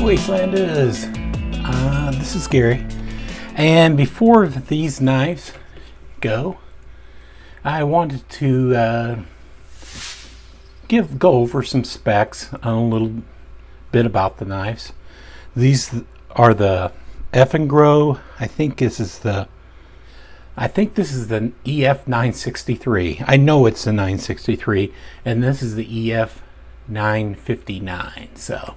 Wastelanders, this is Gary, and before these knives go, I wanted to go over some specs, a little bit about the knives. These are the Eafengrow. I think this is the EF963. I know it's the 963, and this is the EF959. So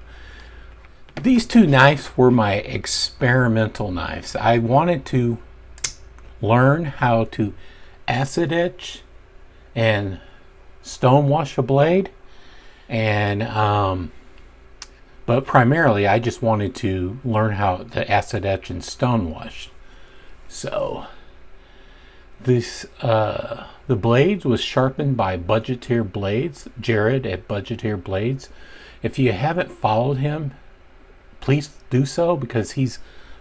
these two knives were my experimental knives. I wanted to learn how to acid etch and stone wash a blade, and but primarily I just wanted to learn how to acid etch and stone wash. So this the blades was sharpened by Budgeteer Blades, Jared at Budgeteer Blades. If you haven't followed him, please do so, because he's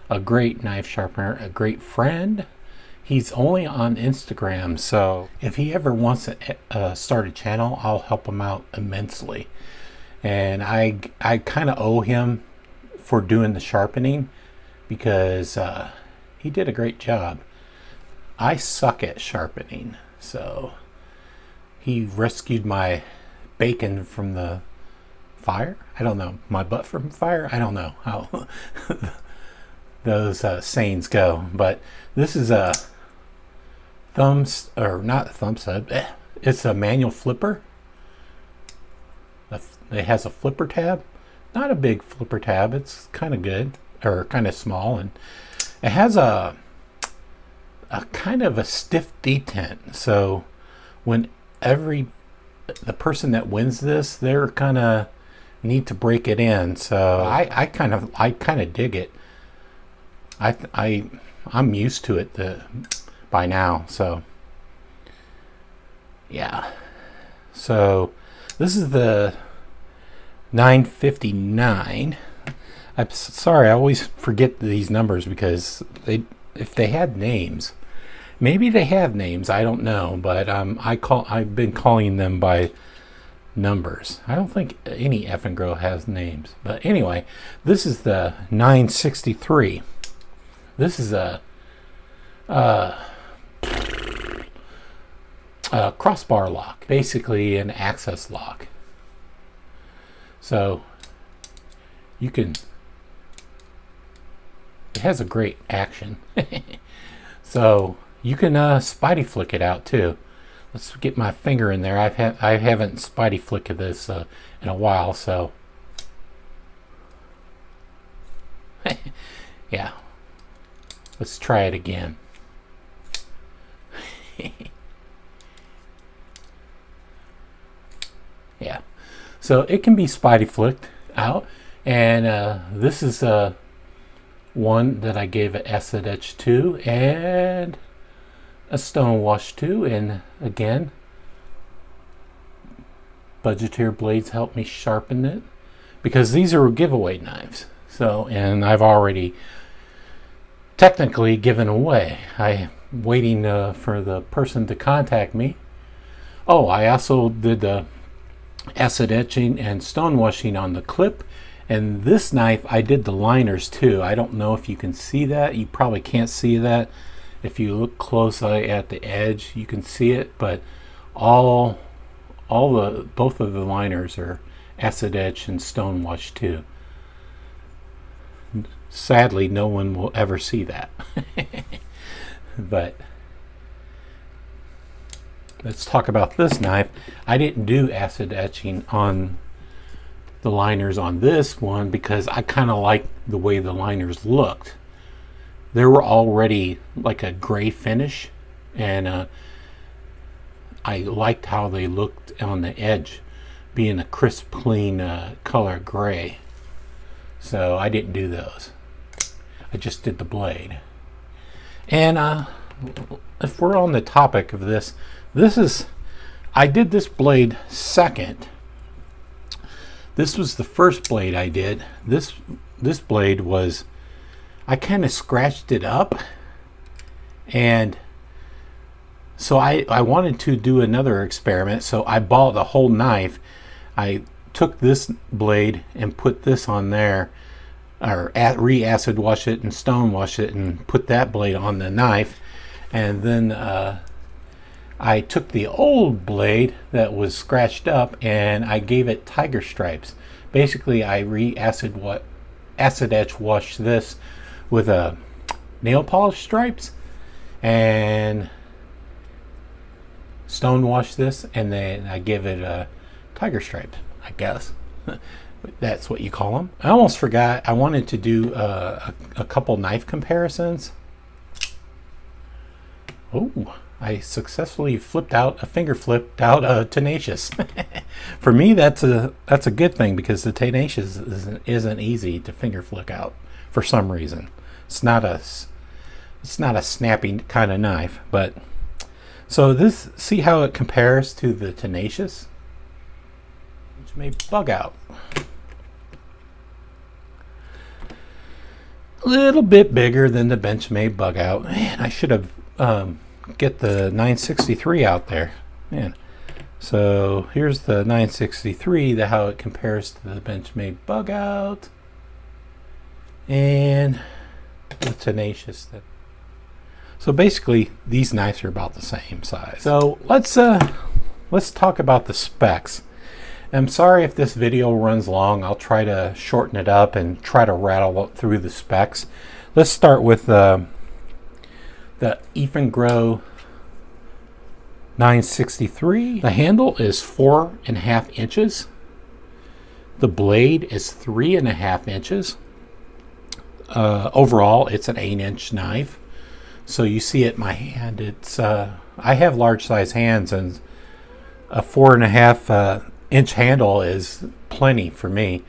a great knife sharpener, a great friend. He's only on Instagram, so if he ever wants to start a channel, I'll help him out immensely. And I kind of owe him for doing the sharpening, because he did a great job. I suck at sharpening, so he rescued my bacon from the fire. I don't know, my butt from fire. I don't know how those sayings go, but this is a not thumb stud. It's a manual flipper. It has a flipper tab, not a big flipper tab. It's kind of good, or kind of small, and it has a kind of a stiff detent. So when the person that wins this, they're kind of need to break it in. So I kind of dig it. I'm used to it by now. So yeah. So this is the 959. I'm sorry, I always forget these numbers, because if they had names, maybe they have names, I don't know, but I've been calling them by numbers. I don't think any Eafengrow has names, but anyway, this is the 963. This is a crossbar lock, basically an access lock. So it has a great action. So you can spidey flick it out too. Let's get my finger in there. I haven't spidey flicked this in a while, so yeah. Let's try it again. Yeah. So it can be spidey flicked out, and this is one that I gave an acid etch to and a stone wash to, and again, Budgeteer Blades helped me sharpen it, because these are giveaway knives. So, and I've already technically given away. I'm waiting for the person to contact me. Oh, I also did the acid etching and stone washing on the clip, and this knife I did the liners too. I don't know if you can see that. You probably can't see that. If you look closely at the edge, you can see it, but both of the liners are acid etch and stone wash too. Sadly, no one will ever see that. But let's talk about this knife. I didn't do acid etching on the liners on this one, because I kind of liked the way the liners looked. They were already like a gray finish, and I liked how they looked on the edge, being a crisp, clean color gray. So I didn't do those. I just did the blade. And if we're on the topic of this, I did this blade second. This was the first blade I did. This blade was, I kind of scratched it up, and so I wanted to do another experiment. So I bought the whole knife. I took this blade and put this on there, or re-acid wash it and stone wash it and put that blade on the knife. And then I took the old blade that was scratched up and I gave it tiger stripes. Basically, I acid etch washed this with a nail polish stripes and stone wash this, and then I give it a tiger stripe, I guess. That's what you call them. I almost forgot, I wanted to do a couple knife comparisons. Oh, I successfully finger flipped out a Tenacious. For me, that's a good thing, because the Tenacious isn't easy to finger flick out for some reason. It's not a snappy kind of knife, but so this, see how it compares to the Tenacious, which may bug out. A little bit bigger than the Benchmade bug out. Man, I should have get the 963 out there, man. So here's the 963, how it compares to the Benchmade bug out, and the Tenacious. So basically, these knives are about the same size. So let's talk about the specs. I'm sorry if this video runs long. I'll try to shorten it up and try to rattle through the specs. Let's start with the Eafengrow 963. The handle is 4.5 inches. The blade is 3.5 inches. Overall, it's an 8-inch knife. So you see it in my hand. It's I have large size hands, and a 4.5 inch handle is plenty for me.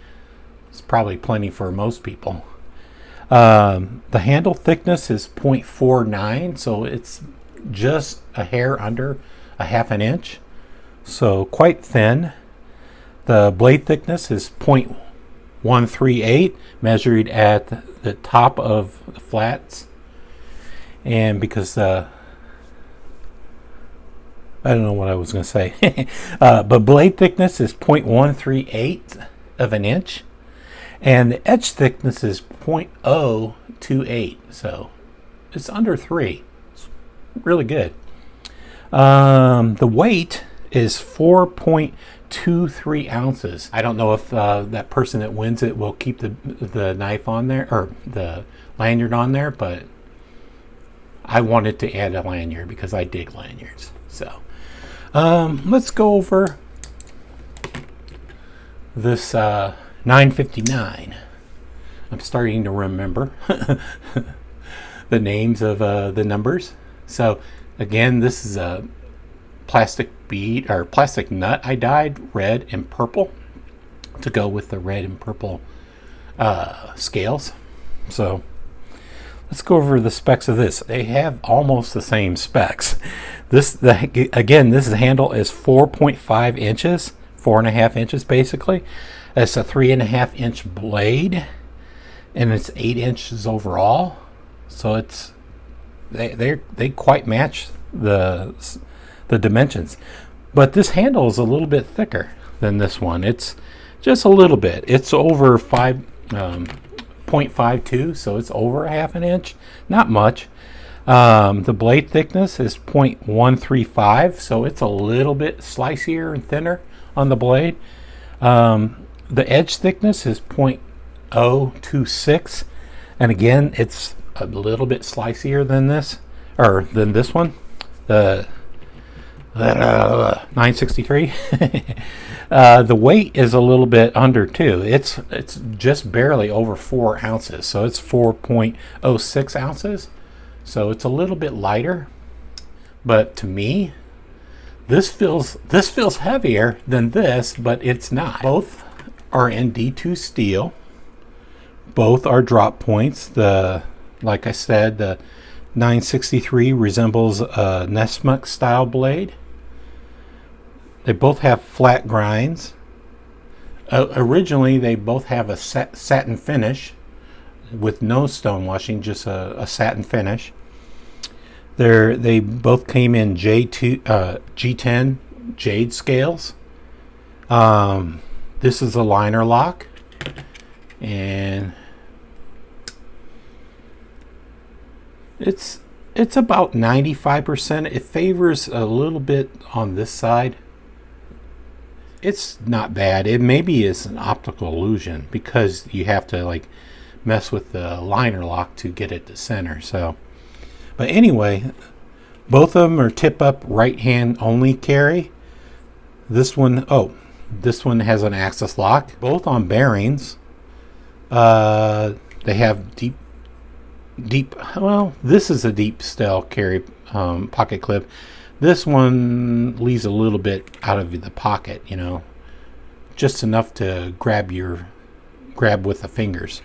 It's probably plenty for most people. The handle thickness is 0.49, so it's just a hair under a half an inch, so quite thin. The blade thickness is 0.138, measured at the top of the flats. And because I don't know what I was going to say, but blade thickness is 0.138 of an inch, and the edge thickness is 0.028, so it's under 3. It's really good. The weight is 4.23 ounces. I don't know if that person that wins it will keep the knife on there, or the lanyard on there, but I wanted to add a lanyard because I dig lanyards. So let's go over this 959. I'm starting to remember the names of the numbers. So again, this is a plastic bead or plastic nut I dyed red and purple to go with the red and purple scales. So let's go over the specs of this. They have almost the same specs. This handle is 4.5 inches, 4.5 inches basically. It's a 3.5 inch blade, and it's 8 inches overall. So it's they quite match the dimensions. But this handle is a little bit thicker than this one. It's just a little bit. It's over 0.52, so it's over a half an inch. Not much. The blade thickness is 0.135, so it's a little bit slicier and thinner on the blade. The edge thickness is 0.026, and again, it's a little bit slicier than this, or than this one, the 963. The weight is a little bit under too. It's just barely over 4 ounces, so it's 4.06 ounces. So it's a little bit lighter, but to me, this feels heavier than this, but it's not. Both are in D2 steel. Both are drop points. Like I said, the 963 resembles a Nesmuk style blade. They both have flat grinds. Originally, they both have a satin finish with no stone washing, just a satin finish. They both came in G10 jade scales. This is a liner lock, and It's it's about 95%. It favors a little bit on this side. It's not bad. It maybe is an optical illusion because you have to like mess with the liner lock to get it to center. So, but anyway, both of them are tip up right hand only carry. This one, this one has an axis lock. Both on bearings. They have deep. Well, this is a deep style carry pocket clip. This one leaves a little bit out of the pocket, you know, just enough to grab with the fingers.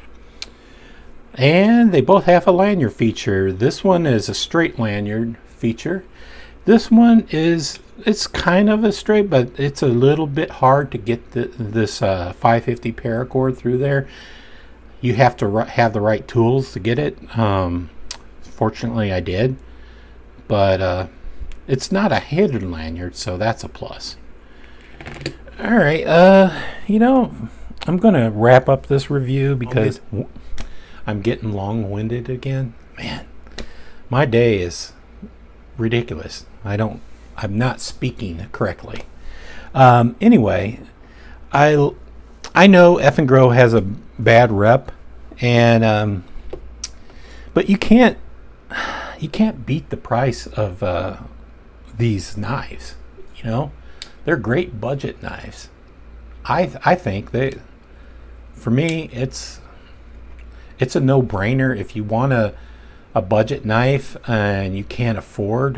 And they both have a lanyard feature. This one is a straight lanyard feature. This one it's kind of a straight, but it's a little bit hard to get this 550 paracord through there. You have to have the right tools to get it. Fortunately, I did, but it's not a hidden lanyard, so that's a plus. All right, I'm gonna wrap up this review because I'm getting long-winded again. Man, my day is ridiculous. I'm not speaking correctly. Anyway, I know Eafengrow has a bad rep, and but you can't beat the price of these knives. You know, they're great budget knives. I think for me, it's a no-brainer if you want a budget knife and you can't afford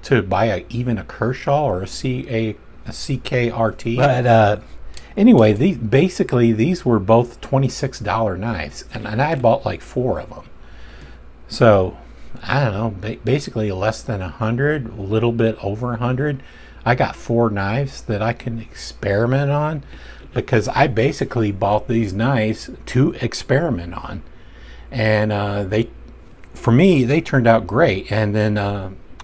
to buy even a Kershaw or a CKRT. But anyway, these were both $26 knives, and I bought like 4 of them. So I don't know, basically less than 100, a little bit over 100. I got 4 knives that I can experiment on because I basically bought these knives to experiment on, and for me they turned out great. And then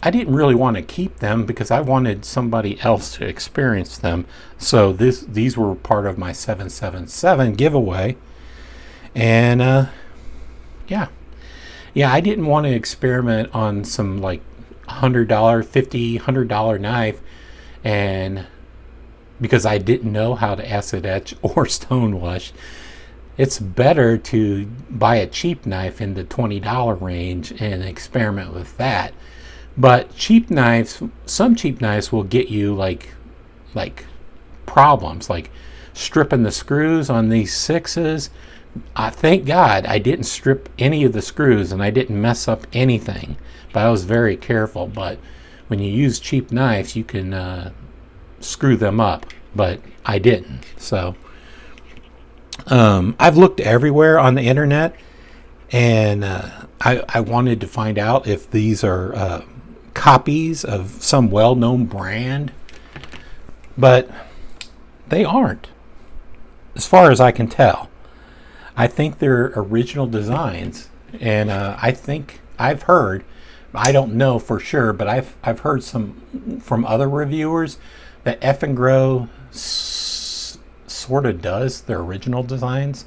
I didn't really want to keep them because I wanted somebody else to experience them. So these were part of my 777 giveaway. And yeah, I didn't want to experiment on some like $100, $50, $100 knife, and because I didn't know how to acid etch or stone wash. It's better to buy a cheap knife in the $20 range and experiment with that. But cheap knives, some cheap knives will get you like problems, like stripping the screws on these 6s. Thank God I didn't strip any of the screws and I didn't mess up anything, but I was very careful. But when you use cheap knives, you can screw them up, but I didn't. So I've looked everywhere on the internet, and I wanted to find out if these are copies of some well-known brand, but they aren't, as far as I can tell. I think they're original designs, and I think I've heard, I don't know for sure, but I've heard some from other reviewers that Eafengrow sort of does their original designs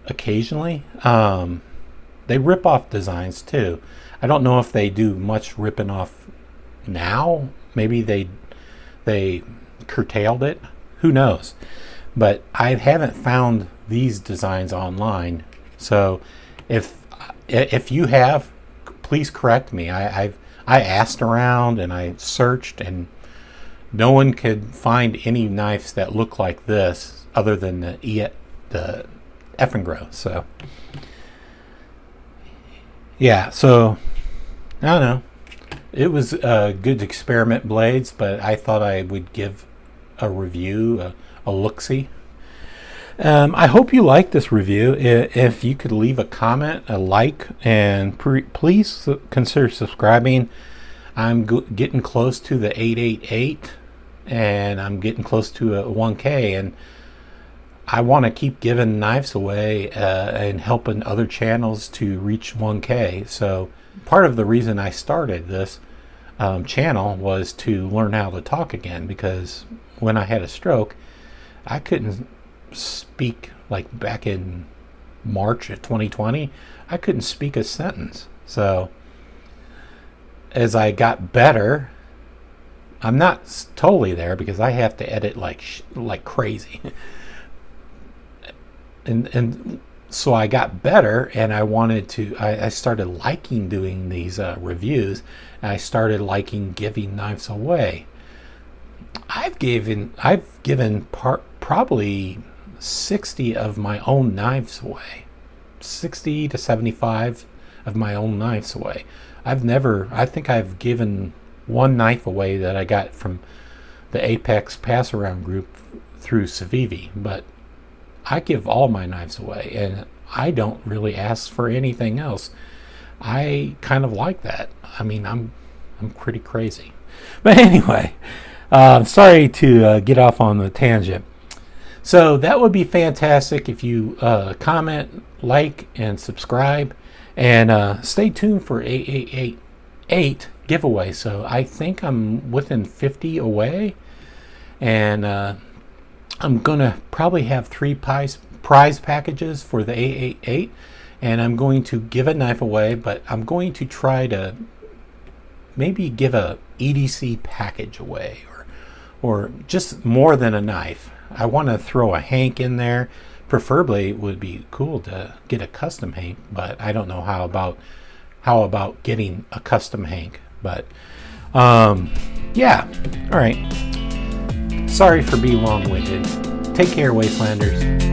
occasionally. They rip off designs too. I don't know if they do much ripping off now. Maybe they curtailed it. Who knows? But I haven't found these designs online. So if you have, please correct me. I asked around and I searched, and no one could find any knives that look like this other than the Eafengrow. So yeah, so I don't know. It was good experiment blades, but I thought I would give a review, a look-see. I hope you like this review. If you could leave a comment, a like, and please consider subscribing. I'm getting close to the 888, and I'm getting close to a 1K, and I want to keep giving knives away and helping other channels to reach 1K. So part of the reason I started this channel was to learn how to talk again, because when I had a stroke, I couldn't speak like back in March of 2020, I couldn't speak a sentence. So as I got better, I'm not totally there because I have to edit like crazy. and so I got better, and I started liking doing these reviews, and I started liking giving knives away. I've given probably 60 of my own knives away, 60 to 75 of my own knives away. I think I've given one knife away that I got from the Apex Pass Around group through Civivi, but I give all my knives away, and I don't really ask for anything else. I kind of like that. I mean, I'm pretty crazy. But anyway, sorry to get off on the tangent. So that would be fantastic if you comment, like, and subscribe, and stay tuned for 888 giveaway. So I think I'm within 50 away, and I'm gonna probably have 3 prize packages for the 888, and I'm going to give a knife away, but I'm going to try to maybe give a EDC package away, or just more than a knife. I want to throw a hank in there. Preferably it would be cool to get a custom hank, but I don't know how about getting a custom hank. But yeah, all right. Sorry for being long-winded. Take care, Wastelanders.